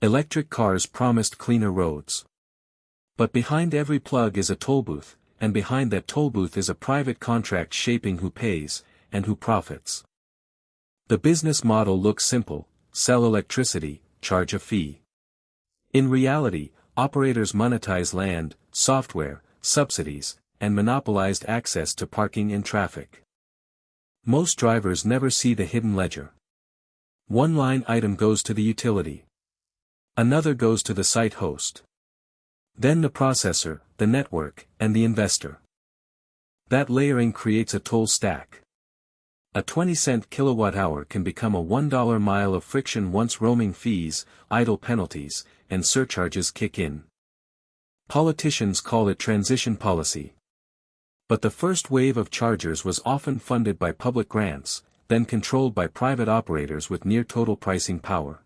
Electric cars promised cleaner roads. But behind every plug is a toll booth, and behind that toll booth is a private contract shaping who pays, and who profits. The business model looks simple: sell electricity, charge a fee. In reality, operators monetize land, software, subsidies, and monopolized access to parking and traffic. Most drivers never see the hidden ledger. One line item goes to the utility. Another goes to the site host. Then the processor, the network, and the investor. That layering creates a toll stack. A 20-cent kilowatt-hour can become a $1 mile of friction once roaming fees, idle penalties, and surcharges kick in. Politicians call it transition policy. But the first wave of chargers was often funded by public grants, then controlled by private operators with near-total pricing power.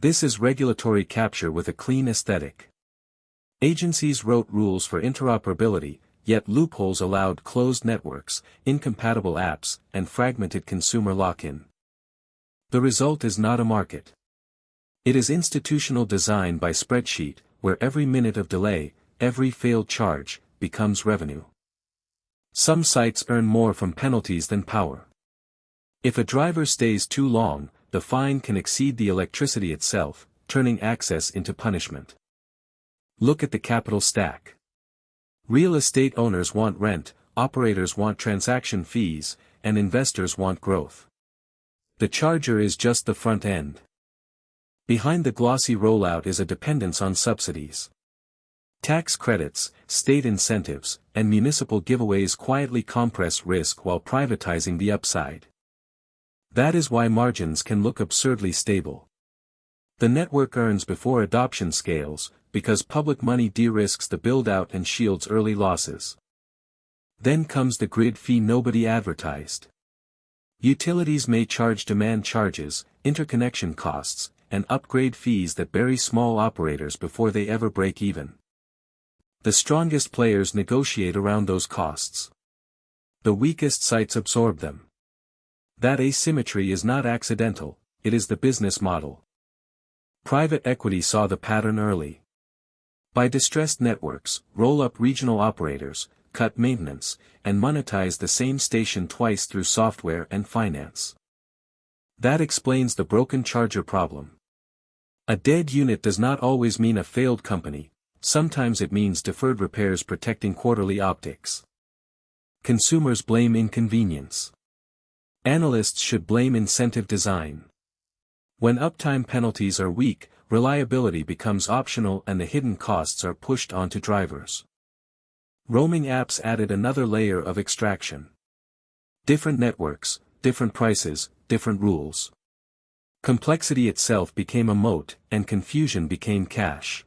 This is regulatory capture with a clean aesthetic. Agencies wrote rules for interoperability, yet loopholes allowed closed networks, incompatible apps, and fragmented consumer lock-in. The result is not a market. It is institutional design by spreadsheet, where every minute of delay, every failed charge, becomes revenue. Some sites earn more from penalties than power. If a driver stays too long, the fine can exceed the electricity itself, turning access into punishment. Look at the capital stack. Real estate owners want rent, operators want transaction fees, and investors want growth. The charger is just the front end. Behind the glossy rollout is a dependence on subsidies. Tax credits, state incentives, and municipal giveaways quietly compress risk while privatizing the upside. That is why margins can look absurdly stable. The network earns before adoption scales, because public money de-risks the build-out and shields early losses. Then comes the grid fee nobody advertised. Utilities may charge demand charges, interconnection costs, and upgrade fees that bury small operators before they ever break even. The strongest players negotiate around those costs. The weakest sites absorb them. That asymmetry is not accidental, it is the business model. Private equity saw the pattern early. Buy distressed networks, roll up regional operators, cut maintenance, and monetize the same station twice through software and finance. That explains the broken charger problem. A dead unit does not always mean a failed company, sometimes it means deferred repairs protecting quarterly optics. Consumers blame inconvenience. Analysts should blame incentive design. When uptime penalties are weak, reliability becomes optional and the hidden costs are pushed onto drivers. Roaming apps added another layer of extraction. Different networks, different prices, different rules. Complexity itself became a moat, and confusion became cash.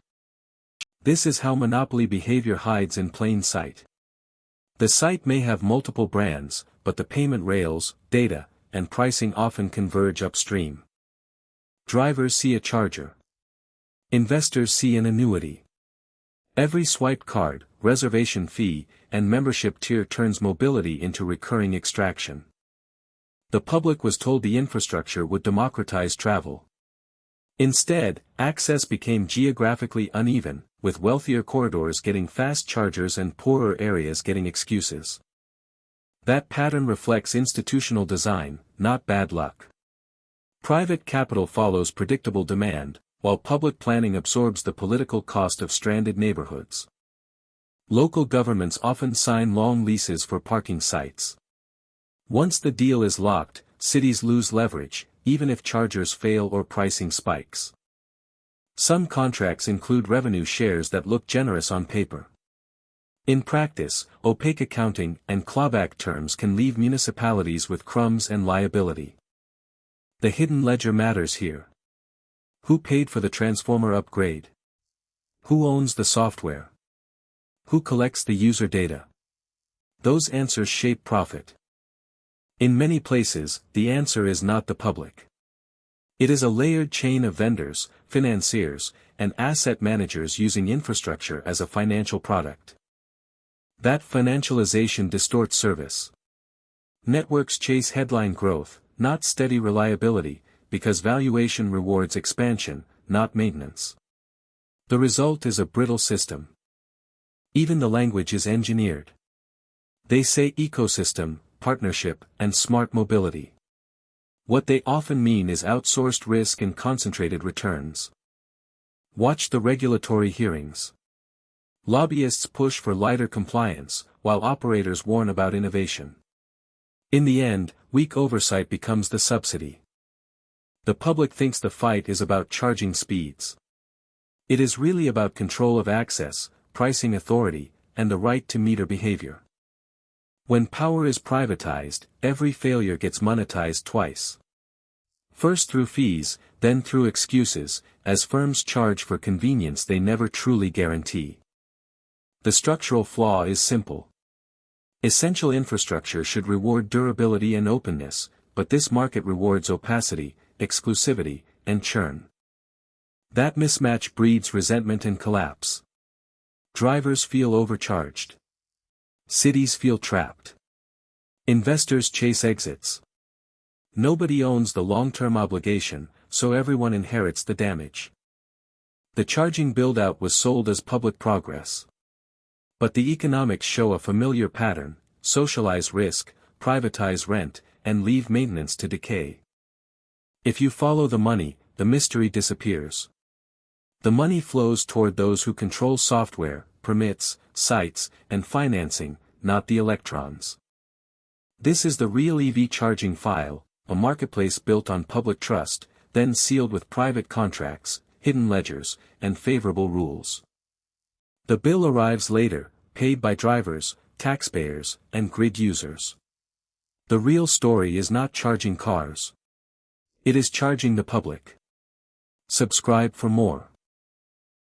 This is how monopoly behavior hides in plain sight. The site may have multiple brands, but the payment rails, data, and pricing often converge upstream. Drivers see a charger. Investors see an annuity. Every swiped card, reservation fee, and membership tier turns mobility into recurring extraction. The public was told the infrastructure would democratize travel. Instead, access became geographically uneven, with wealthier corridors getting fast chargers and poorer areas getting excuses. That pattern reflects institutional design, not bad luck. Private capital follows predictable demand, while public planning absorbs the political cost of stranded neighborhoods. Local governments often sign long leases for parking sites. Once the deal is locked, cities lose leverage, even if chargers fail or pricing spikes. Some contracts include revenue shares that look generous on paper. In practice, opaque accounting and clawback terms can leave municipalities with crumbs and liability. The hidden ledger matters here. Who paid for the transformer upgrade? Who owns the software? Who collects the user data? Those answers shape profit. In many places, the answer is not the public. It is a layered chain of vendors, financiers, and asset managers using infrastructure as a financial product. That financialization distorts service. Networks chase headline growth, not steady reliability, because valuation rewards expansion, not maintenance. The result is a brittle system. Even the language is engineered. They say ecosystem, partnership, and smart mobility. What they often mean is outsourced risk and concentrated returns. Watch the regulatory hearings. Lobbyists push for lighter compliance, while operators warn about innovation. In the end, weak oversight becomes the subsidy. The public thinks the fight is about charging speeds. It is really about control of access, pricing authority, and the right to meter behavior. When power is privatized, every failure gets monetized twice. First through fees, then through excuses, as firms charge for convenience they never truly guarantee. The structural flaw is simple. Essential infrastructure should reward durability and openness, but this market rewards opacity, exclusivity, and churn. That mismatch breeds resentment and collapse. Drivers feel overcharged. Cities feel trapped. Investors chase exits. Nobody owns the long-term obligation, so everyone inherits the damage. The charging build-out was sold as public progress. But the economics show a familiar pattern: socialize risk, privatize rent, and leave maintenance to decay. If you follow the money, the mystery disappears. The money flows toward those who control software, permits, sites, and financing, not the electrons. This is the real EV charging file, a marketplace built on public trust, then sealed with private contracts, hidden ledgers, and favorable rules. The bill arrives later, paid by drivers, taxpayers, and grid users. The real story is not charging cars. It is charging the public. Subscribe for more.